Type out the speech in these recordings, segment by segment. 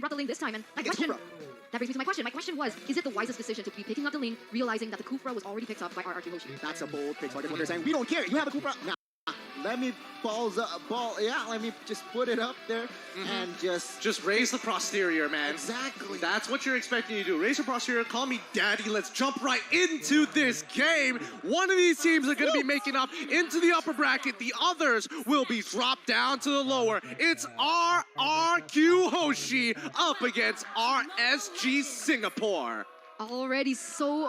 brought the lane this time, and my question... That brings me to my question. My question was, is it the wisest decision to be picking up the lane, realizing that the Kufra was already picked up by RRQ Hoshi? That's a bold pick, so I guess what they're saying, we don't care, you have a Kufra. Nah, let me let me just put it up there and just raise the posterior, man. Exactly. That's what you're expecting to do. Raise your posterior, call me daddy. Let's jump right into this game. One of these teams are going to be making up into the upper bracket. The others will be dropped down to the lower. It's RRQ Hoshi up against RSG Singapore. Already so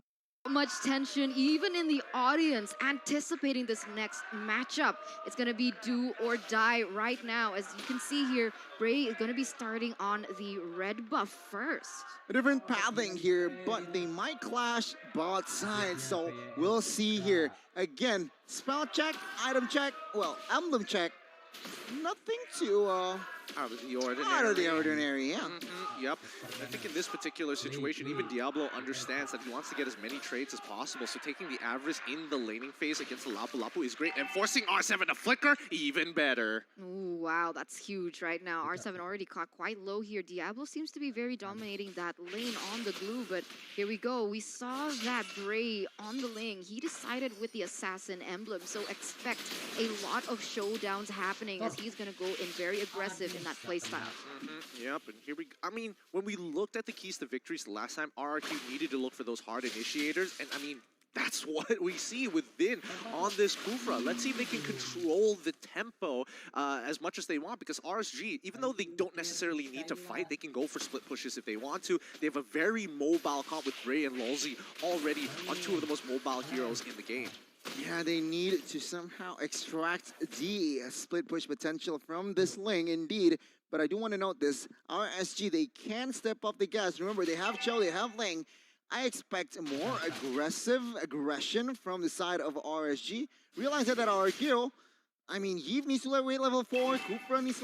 much tension, even in the audience, anticipating this next matchup. It's going to be do or die right now. As you can see here, Bray is going to be starting on the red buff first. A different pathing here, but they might clash bot side, so we'll see here. Again, spell check, item check, well, emblem check. Nothing too out of the ordinary. Out of the ordinary, yeah. Yep. I think in this particular situation, even Diablo understands that he wants to get as many trades as possible. So taking the Avarice in the laning phase against the Lapu Lapu is great. And forcing R7 to flicker, even better. Ooh, wow, that's huge right now. R7 already caught quite low here. Diablo seems to be very dominating that lane on the glue. But here we go. We saw that Bray on the lane. He decided with the Assassin emblem. So expect a lot of showdowns happening as he's going to go in very aggressive in that playstyle. Yep, and here we go. I mean, when we looked at the keys to victories the last time, RRQ needed to look for those hard initiators, and I mean, that's what we see with Vin on this Kufra. Let's see if they can control the tempo as much as they want, because RSG, even though they don't necessarily need to fight, they can go for split pushes if they want to. They have a very mobile comp with Bray and Lolzy already on two of the most mobile heroes in the game. Yeah, they need to somehow extract the split push potential from this lane, indeed. But I do want to note this, RSG, they can step up the gas. Remember, they have Cho, they have Ling. I expect more aggressive aggression from the side of RSG. Realize that RRQ, I mean, Yves needs to wait level 4, Kufra needs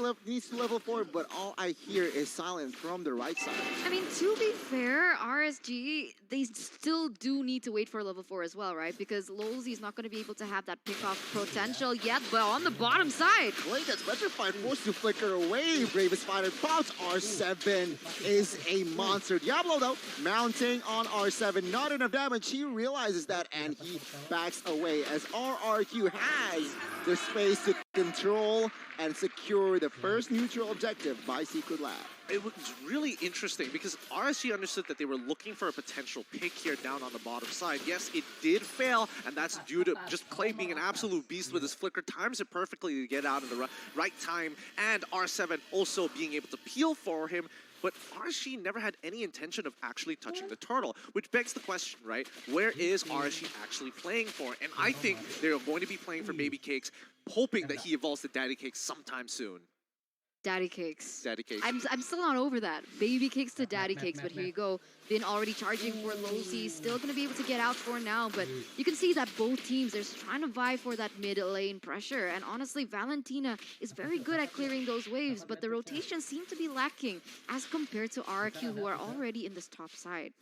to level 4, but all I hear is silence from the right side. I mean, to be fair, RSG, they still do need to wait for level 4 as well, right? Because Lolzy is not going to be able to have that pick-off potential yet, but on the bottom side. Blade gets petrified, forced to flicker away. Bravest fighter pops. R7 is a monster. Diablo, though, mounting on R7. Not enough damage. He realizes that, and he backs away as RRQ has the space to control and secure the first neutral objective by Secret Lab. It was really interesting because RSG understood that they were looking for a potential pick here down on the bottom side. Yes, it did fail, and that's due to just Clay being an absolute beast with his flicker. Times it perfectly to get out in the right time, and R7 also being able to peel for him. But RSG never had any intention of actually touching the turtle, which begs the question, right? Where is RSG actually playing for? And I think they're going to be playing for Baby Cakes, hoping that he evolves to Daddy Cakes sometime soon. Daddy Cakes. Daddy Cakes. I'm still not over that. Baby Cakes to Daddy Cakes, but here you go. Been already charging for Lolzy, still going to be able to get out for now, but you can see that both teams are trying to vie for that mid lane pressure, and honestly, Valentina is very good at clearing those waves, but the rotations seem to be lacking as compared to RRQ, who are already in this top side.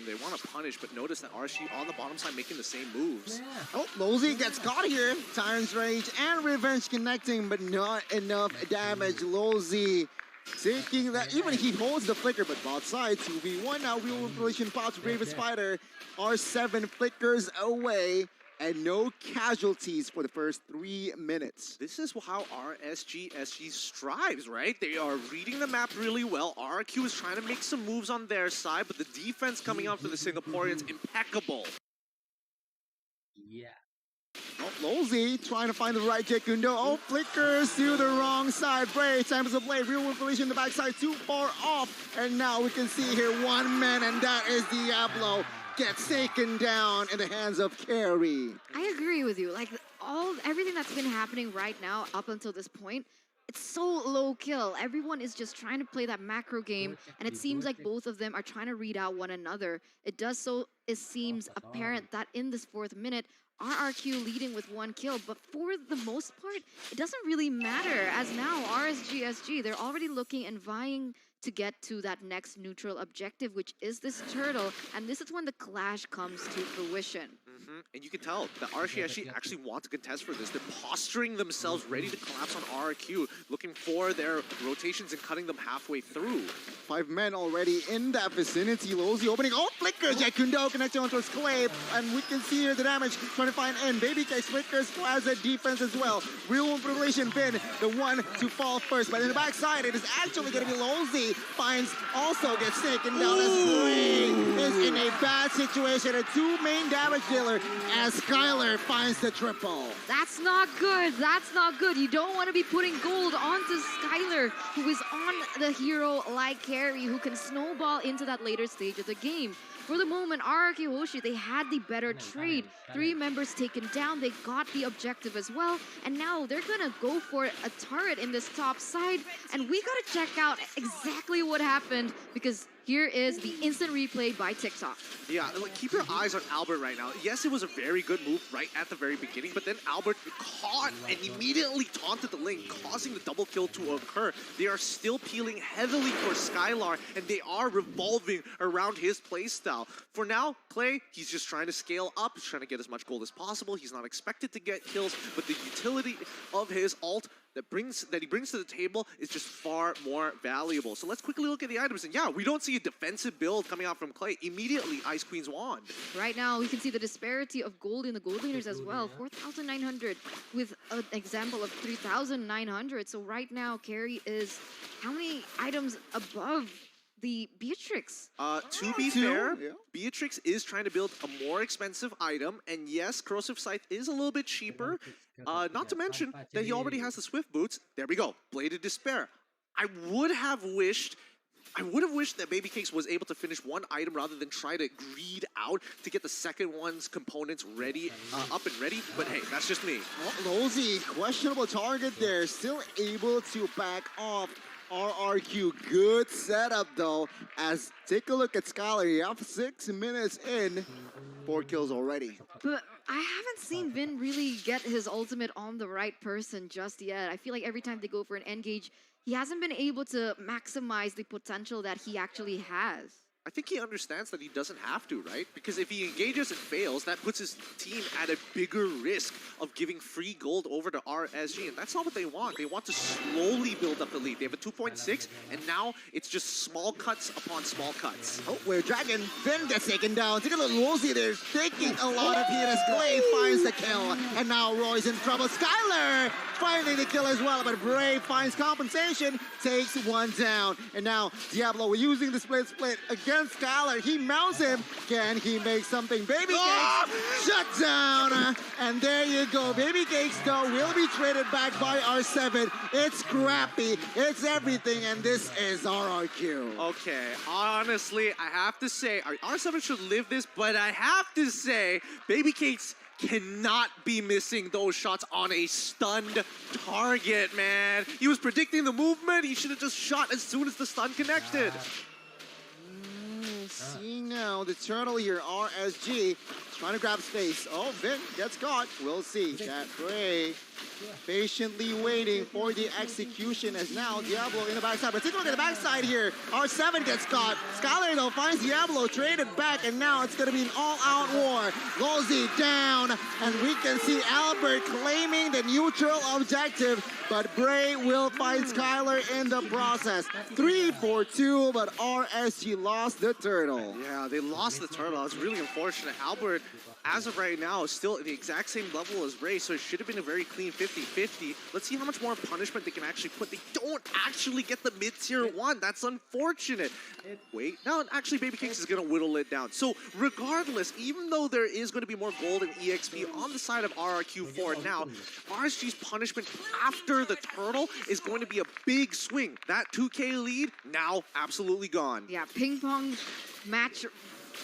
They want to punish, but notice that RSG on the bottom side making the same moves. Oh, Lolzy gets caught here. Tyrant's Rage and Revenge connecting, but not enough damage. Lolzy thinking that even he holds the flicker, but bot side 2v1 now. Real Revelation pops Bravest Fighter. R7 flickers away. And no casualties for the first 3 minutes. This is how RSG strives, right? They are reading the map really well. RRQ is trying to make some moves on their side, but the defense coming out for the Singaporeans, impeccable. Yeah. Oh, Lolzy trying to find the right Kekundo. Oh, flickers to the wrong side. Bray, times of blade. Real Revelation in the backside, too far off. And now we can see here one man, and that is Diablo. Gets taken down in the hands of Carrie. I agree with you. Like, everything that's been happening right now up until this point, it's so low kill. Everyone is just trying to play that macro game, and it seems like both of them are trying to read out one another. It seems apparent that in this 4th minute, RRQ leading with 1 kill, but for the most part, it doesn't really matter, as now RSG, SG, they're already looking and vying to get to that next neutral objective, which is this turtle. And this is when the clash comes to fruition. And you can tell that RSG actually want to contest for this. They're posturing themselves ready to collapse on RRQ, looking for their rotations and cutting them halfway through. 5 men already in that vicinity. Lozy opening. Oh, flickers. Jakundo connecting onto his clay. And we can see here the damage trying to find in. Baby Cakes flickers has a defense as well. Real Revelation Finn, the one to fall first. But in the backside, it is actually going to be Lozy. Finds also gets taken down as Bray is in a bad situation. A 2 main damage dealer as Skylar finds the triple. That's not good. That's not good. You don't want to be putting gold onto Skylar, who is on the hero like Carry, who can snowball into that later stage of the game. For the moment, RRQ Hoshi, they had the better trade. 3 members taken down. They got the objective as well. And now they're going to go for a turret in this top side. And we got to check out exactly what happened, because here is the instant replay by TikTok. Yeah, like, keep your eyes on Albert right now. Yes, it was a very good move right at the very beginning, but then Albert caught and immediately taunted the lane, causing the double kill to occur. They are still peeling heavily for Skylar, and they are revolving around his playstyle. For now, Clay, he's just trying to scale up. He's trying to get as much gold as possible. He's not expected to get kills, but the utility of his ult that he brings to the table is just far more valuable. So let's quickly look at the items. And yeah, we don't see a defensive build coming out from Clay. Immediately, Ice Queen's wand. Right now, we can see the disparity of gold in the gold leaders as well. 4,900 with an example of 3,900. So right now, Carry is how many items above the Beatrix? To be fair, Beatrix is trying to build a more expensive item, and yes, Corrosive Scythe is a little bit cheaper. Not to mention that he already has the Swift Boots. There we go, Bladed Despair. I would have wished that Baby Cakes was able to finish one item rather than try to greed out to get the second one's components ready, up and ready. But hey, that's just me. Well, Lozy, questionable target there, still able to back off. RRQ, good setup though, as take a look at Skylar. You have 6 minutes in, 4 kills already. But I haven't seen Vin really get his ultimate on the right person just yet. I feel like every time they go for an engage, he hasn't been able to maximize the potential that he actually has. I think he understands that he doesn't have to, right? Because if he engages and fails, that puts his team at a bigger risk of giving free gold over to RSG, and that's not what they want. They want to slowly build up the lead. They have a 2.6, and now it's just small cuts upon small cuts. Oh, where Dragon Finn gets taken down. Take a look, Lozy there, taking a lot of heat as Clay finds the kill. And now Roy's in trouble. Skylar finding the kill as well, but Brave finds compensation, takes one down. And now Diablo using the split against Skylar. He mounts him. Can he make something? Baby Cakes shut down. And there you go. Baby Cakes, though, will be traded back by R7. It's scrappy. It's everything. And this is RRQ. Okay, honestly, I have to say, R7 should live this, but I have to say, Baby Cakes cannot be missing those shots on a stunned target, man. He was predicting the movement. He should have just shot as soon as the stun connected. See now, the turtle here, RSG, trying to grab space. Oh, Vin gets caught. We'll see. That Bray patiently waiting for the execution as now Diablo in the backside. But take a look at the backside here. R7 gets caught. Skylar, though, finds Diablo, traded back, and now it's going to be an all-out war. Lozy down, and we can see Albert claiming the neutral objective, but Bray will find Skylar in the process. 3-4-2, but RSG lost the turtle. Yeah, they lost the turtle. It's really unfortunate. Albert, as of right now, is still at the exact same level as Ray, so it should have been a very clean 50-50. Let's see how much more punishment they can actually put. They don't actually get the mid-tier one. That's unfortunate. Wait, no, actually, Baby Cakes is going to whittle it down. So regardless, even though there is going to be more gold and EXP on the side of RRQ4 now, RSG's punishment after the turtle is going to be a big swing. That 2K lead, now absolutely gone. Yeah, ping pong match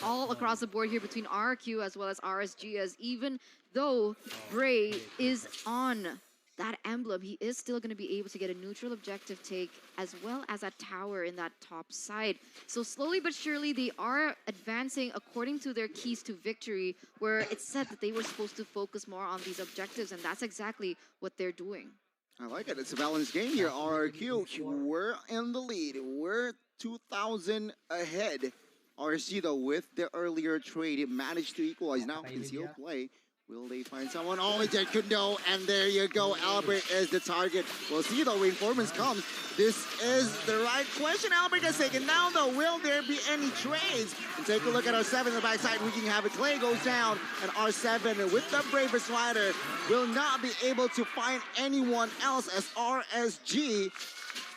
all across the board here between RRQ as well as RSG, as even though Bray is on that emblem, he is still going to be able to get a neutral objective take as well as a tower in that top side. So slowly but surely they are advancing according to their keys to victory, where it's said that they were supposed to focus more on these objectives, and that's exactly what they're doing. I like it. It's a balanced game here, RRQ. We're in the lead. We're 2,000 ahead. RSG, though, with the earlier trade, it managed to equalize. Now, concealed play. Will they find someone? Oh, it's Kundo, and there you go. Albert is the target. We'll see, though, reinforcements come. This is the right question. Albert gets taken down, though. Will there be any trades? And take a look at R7 in the backside. We can have it. Clay goes down, and R7 with the bravest rider will not be able to find anyone else as RSG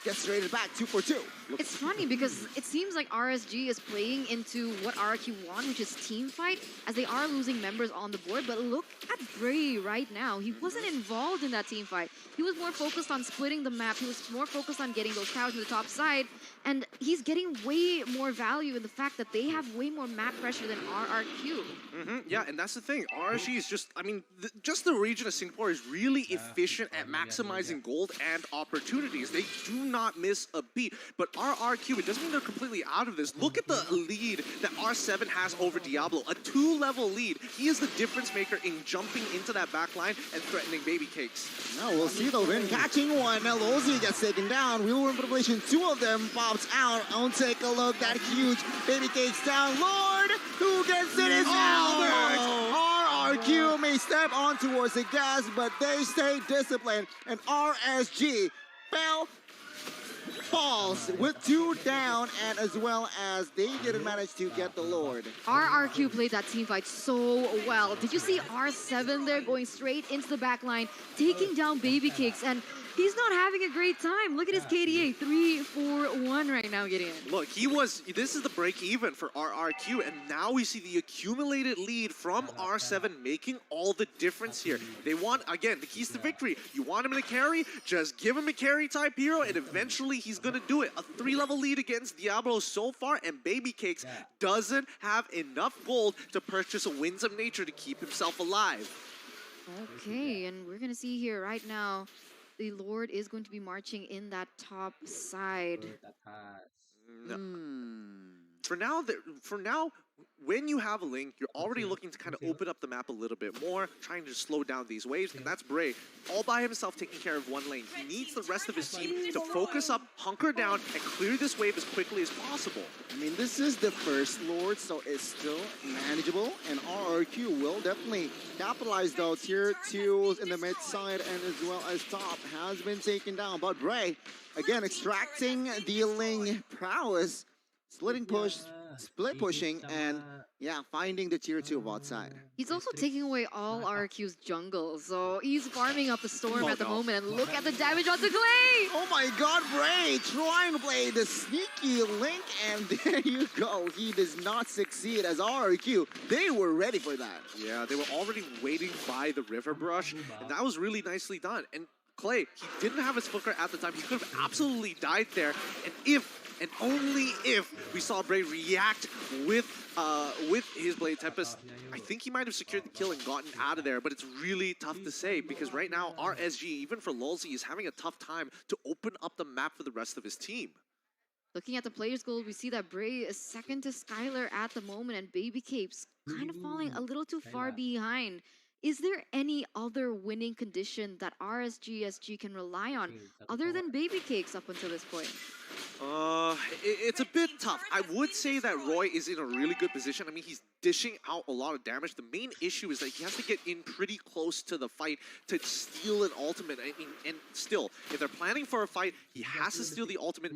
gets traded back 2 for 2. It's funny because it seems like RSG is playing into what RRQ want, which is team fight, as they are losing members on the board. But look at Bray right now. He wasn't involved in that team fight. He was more focused on splitting the map. He was more focused on getting those towers to the top side. And he's getting way more value in the fact that they have way more map pressure than RRQ. Yeah, and that's the thing. RSG is just, I mean, just the region of Singapore is really efficient at maximizing gold and opportunities. They do not miss a beat. But RRQ, it doesn't mean they're completely out of this. Look at the lead that R7 has over Diablo. A 2-level lead. He is the difference maker in jumping into that back line and threatening Baby Cakes. Now we'll see, though, Vin catching one. Now Lozi gets taken down. Wheel room population, 2 of them pops out. I'll take a look. That huge Baby Cakes down. Lord, who gets it is Albert. RRQ may step on towards the gas, but they stay disciplined. And RSG falls with 2 down, and as well as they didn't manage to get the Lord. RRQ played that team fight so well. Did you see R7 there going straight into the back line, taking down Baby Cakes, and he's not having a great time. Look at his KDA, 3-4-1 right now getting in. Look, this is the break even for RRQ, and now we see the accumulated lead from R7 making all the difference here. They want, again, the keys to victory. You want him in a carry? Just give him a carry type hero, and eventually he's gonna do it. A 3-level lead against Diablo so far, and Baby Cakes doesn't have enough gold to purchase a Winds of Nature to keep himself alive. Okay, and we're gonna see here right now, the Lord is going to be marching in that top side. For now, when you have a link, you're already looking to kind of open up the map a little bit more, trying to slow down these waves, and that's Bray, all by himself taking care of one lane. He needs the rest of his team to focus up, hunker down, and clear this wave as quickly as possible. I mean, this is the first Lord, so it's still manageable, and RRQ will definitely capitalize, though. Tier 2 in the mid side and as well as top has been taken down, but Bray, again, extracting, dealing prowess, splitting push, split pushing, and yeah, finding the tier 2 outside. He's also taking away all RQ's jungle, so he's farming up a storm at the moment, and look at the damage onto Clay! Oh my god, Bray trying to play the sneaky link, and there you go. He does not succeed as RQ. They were ready for that. Yeah, they were already waiting by the river brush, and that was really nicely done. And Clay, he didn't have his flicker at the time. He could have absolutely died there, and if and only if we saw Bray react with his Blade Tempest, I think he might have secured the kill and gotten out of there, but it's really tough to say because right now RSG, even for Lulzy, is having a tough time to open up the map for the rest of his team. Looking at the players' goal, we see that Bray is second to Skylar at the moment, and Baby Capes kind of falling a little too far behind. Is there any other winning condition that RSGSG can rely on other than Baby Cakes up until this point? It's a bit tough. I would say that Roy is in a really good position. I mean, he's dishing out a lot of damage. The main issue is that he has to get in pretty close to the fight to steal an ultimate. I mean, and still, if they're planning for a fight, he has to steal the ultimate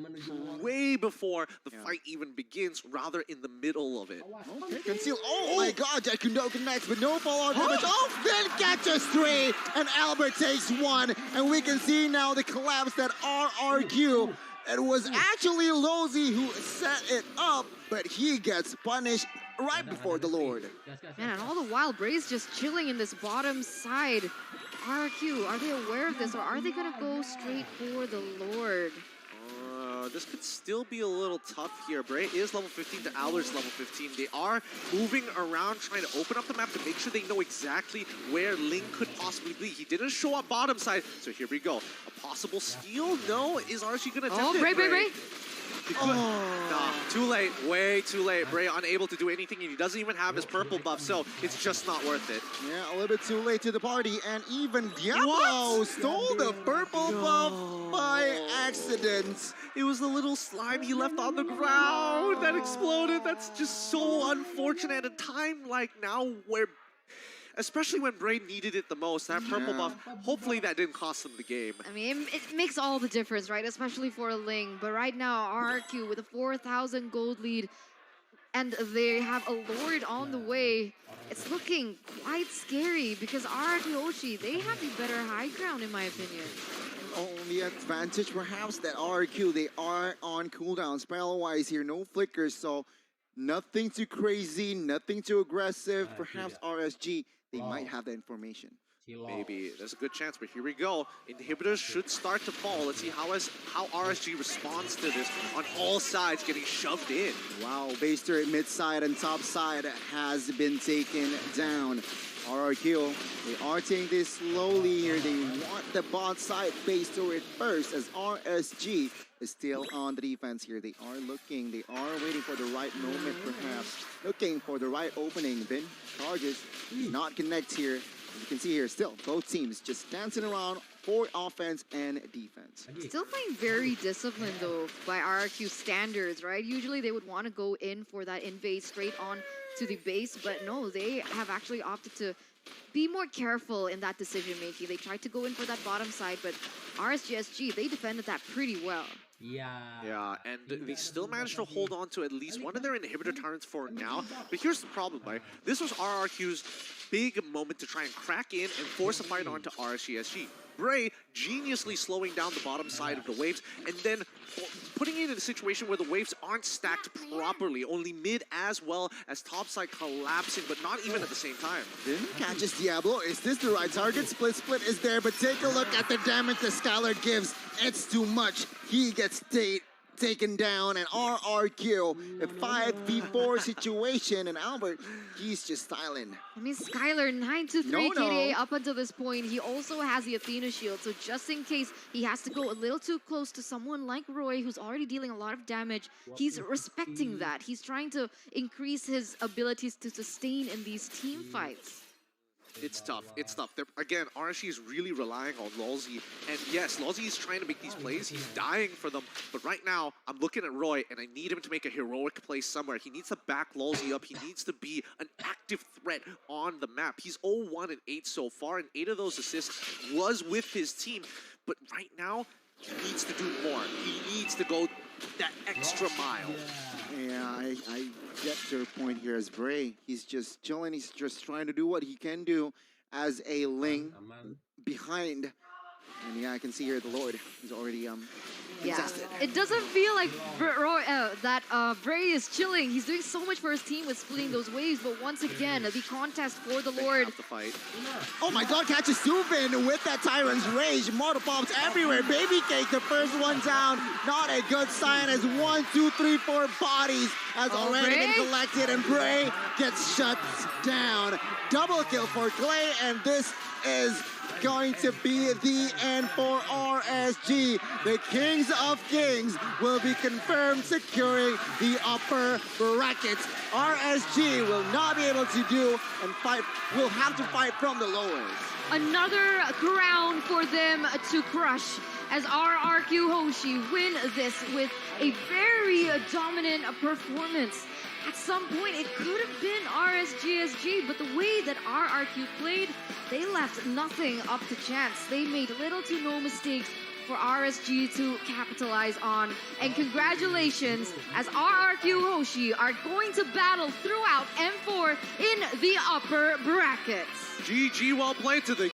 way before the fight even begins, rather in the middle of it. Okay, conceal. Oh my god, that Kundo connects, but no follow-on damage. Oh, then catches 3, and Albert takes 1, and we can see now the collapse that RRQ. It was actually Lozi who set it up, but he gets punished right before the Lord. Man, and all the while, Bray's just chilling in this bottom side. RQ, are they aware of this, or are they going to go straight for the Lord? This could still be a little tough here. Bray is level 15 to Owler's level 15. They are moving around, trying to open up the map to make sure they know exactly where Ling could possibly be. He didn't show up bottom side, so here we go. A possible steal? No, is RSG gonna attempt it? Bray. Nah, Too late, way too late. Bray unable to do anything, and he doesn't even have his purple buff, so it's just not worth it. Yeah, a little bit too late to the party, and even Diablo What? stole the purple buff by accident. It was the little slime he left on the ground that exploded. That's just so unfortunate at a time like now where, especially when Bray needed it the most, that purple buff, hopefully that didn't cost him the game. I mean, it makes all the difference, right? Especially for a Ling. But right now, RRQ with a 4,000 gold lead, and they have a Lord on the way. It's looking quite scary because RRQ Hoshi, they have the better high ground in my opinion. Only advantage perhaps that RQ, they are on cooldown. Spell-wise here, no flickers, so nothing too crazy, nothing too aggressive. Perhaps RSG, they might have the information. Maybe there's a good chance, but here we go. Inhibitors should start to fall. Let's see how RSG responds to this on all sides, getting shoved in. Wow, base turret mid side and top side has been taken down. RRQ, they are taking this slowly here. They want the bot side base turret first as RSG is still on the defense here. They are looking, they are waiting for the right moment perhaps. Looking for the right opening. Then charges, not connect here. As you can see here, still, both teams just dancing around for offense and defense. Still playing very disciplined though by RRQ standards, right? Usually they would want to go in for that invade straight on to the base, but no, they have actually opted to be more careful in that decision making. They tried to go in for that bottom side, but RSGSG, they defended that pretty well. Yeah, and they still managed to hold on to at least one of their inhibitor turrets for now. But here's the problem, right? This was RRQ's big moment to try and crack in and force a fight onto RSGSG. Bray geniusly slowing down the bottom side of the waves and then putting it in a situation where the waves aren't stacked properly, only mid as well as top side collapsing, but not even at the same time. Then catches Diablo. Is this the right target? Split is there, but take a look at the damage that Skylar gives. It's too much. He gets taken down, and RRQ, a 5v4 situation, and Albert, he's just styling. I mean, Skylar, 9-3 No. KDA up until this point. He also has the Athena shield, so just in case he has to go a little too close to someone like Roy, who's already dealing a lot of damage, he's respecting that. He's trying to increase his abilities to sustain in these team fights. It's tough. It's tough. Again, RSG is really relying on Lolzy. And yes, Lolzy is trying to make these plays. He's dying for them. But right now, I'm looking at Roy, and I need him to make a heroic play somewhere. He needs to back Lolzy up. He needs to be an active threat on the map. He's 0-1 and 8 so far, and 8 of those assists was with his team. But right now, he needs to do more. He needs to go that extra mile. Yeah, I get your point here as Bray. He's just chilling. He's just trying to do what he can do as a Ling behind. And yeah, I can see here the Lord is already contested. It doesn't feel like Bray is chilling. He's doing so much for his team with splitting those waves, but once again, the contest for the Lord. Have to fight. Oh my god, catches Subin with that Tyrant's Rage. Mortal bombs everywhere. Baby Cake, the first one down. Not a good sign as 1, 2, 3, 4 bodies has already been collected, and Bray gets shut down. Double kill for Clay, and this is going to be the end for RSG. The Kings of Kings will be confirmed securing the upper brackets. RSG will not be able to do and fight, will have to fight from the lowers. Another crown for them to crush as RRQ Hoshi win this with a very dominant performance. At some point, it could have been RSGSG, but the way that RRQ played, they left nothing up to chance. They made little to no mistakes for RSG to capitalize on. And congratulations, as RRQ Hoshi are going to battle throughout M4 in the upper brackets. GG, well played to the